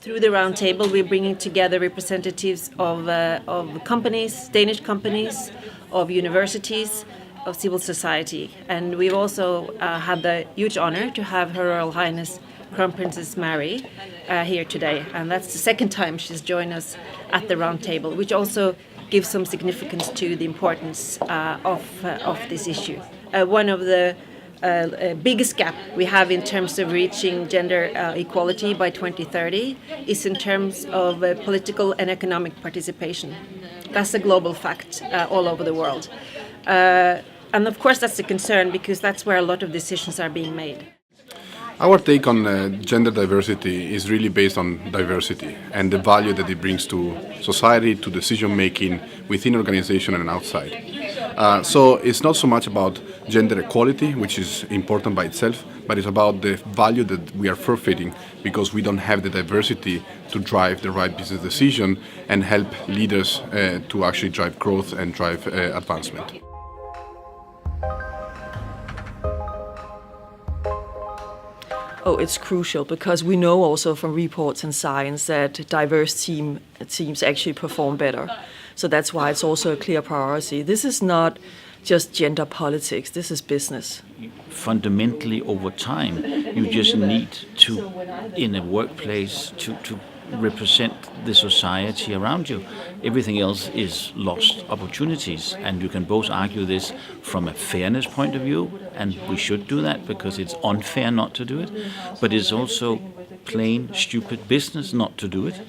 Through the Roundtable, we're bringing together representatives of companies, Danish companies, of universities, of civil society. And we've also had the huge honor to have Her Royal Highness Crown Princess Mary here today. And that's the second time she's joined us at the Roundtable, which also gives some significance to the importance of this issue. One of the biggest gap we have in terms of reaching gender equality by 2030 is in terms of political and economic participation. That's a global fact all over the world. And of course that's a concern because that's where a lot of decisions are being made. Our take on gender diversity is really based on diversity and the value that it brings to society, to decision making within organization and outside. So it's not so much about gender equality, which is important by itself, but it's about the value that we are forfeiting because we don't have the diversity to drive the right business decision and help leaders to actually drive growth and drive advancement. Oh, it's crucial because we know also from reports and science that diverse teams actually perform better. So that's why it's also a clear priority. This is not just gender politics, this is business. Fundamentally, over time, you just need to, in a workplace, to represent the society around you. Everything else is lost opportunities, and you can both argue this from a fairness point of view, and we should do that because it's unfair not to do it, but it's also plain stupid business not to do it.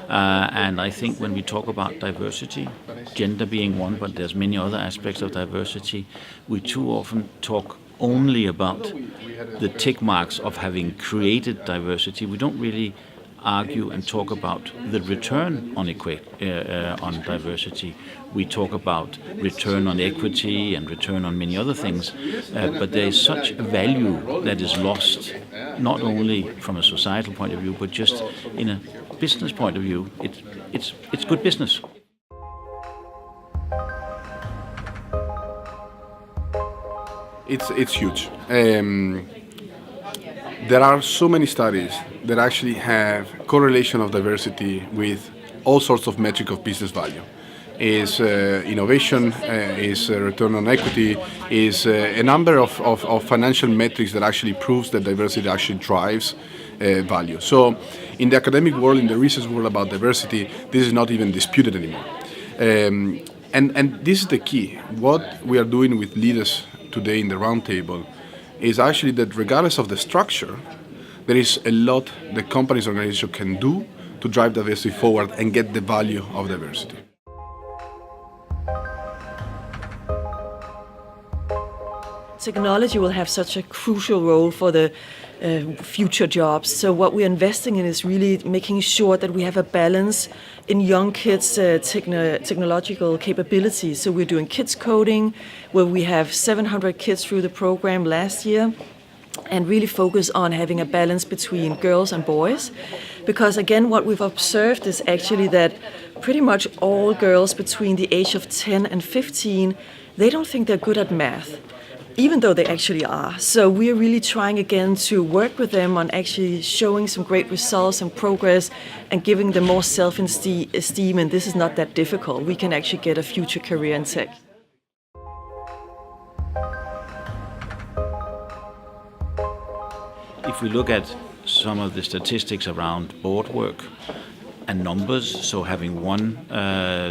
And I think when we talk about diversity, gender being one, but there's many other aspects of diversity, we too often talk only about the tick marks of having created diversity. We don't really argue and talk about the return on diversity. We talk about return on equity and return on many other things, but there is such a value that is lost, not only from a societal point of view, but just in a business point of view. It's good business. It's huge. There are so many studies that actually have correlation of diversity with all sorts of metric of business value. Is innovation, is return on equity, is a number of financial metrics that actually proves that diversity actually drives value. So in the academic world, in the research world about diversity, this is not even disputed anymore. And this is the key. What we are doing with leaders today in the Roundtable is actually that regardless of the structure, there is a lot the company's organization can do to drive diversity forward and get the value of diversity. Technology will have such a crucial role for the future jobs. So what we're investing in is really making sure that we have a balance in young kids' technological capabilities. So we're doing kids coding, where we have 700 kids through the program last year, and really focus on having a balance between girls and boys. Because again, what we've observed is actually that pretty much all girls between the age of 10 and 15, they don't think they're good at math, even though they actually are. So we're really trying again to work with them on actually showing some great results and progress and giving them more self-esteem, and this is not that difficult. We can actually get a future career in tech. If we look at some of the statistics around board work and numbers, so having one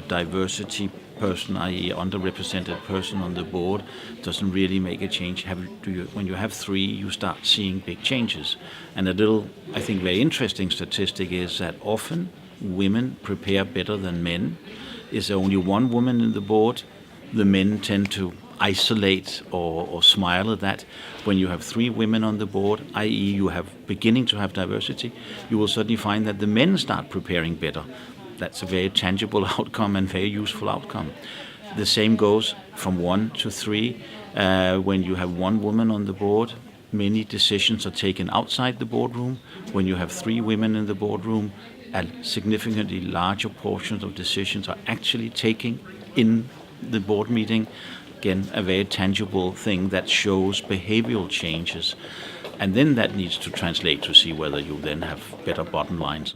diversity person, i.e. underrepresented person on the board, doesn't really make a change. When you have three, you start seeing big changes. And a little, I think, very interesting statistic is that often women prepare better than men. Is there only one woman in the board, the men tend to isolate or smile at that. When you have three women on the board, i.e. you have beginning to have diversity, you will suddenly find that the men start preparing better. That's a very tangible outcome and very useful outcome. The same goes from 1 to 3. When you have one woman on the board, many decisions are taken outside the boardroom. When you have 3 women in the boardroom, a significantly larger portion of decisions are actually taken in the board meeting. Again, a very tangible thing that shows behavioral changes. And then that needs to translate to see whether you then have better bottom lines.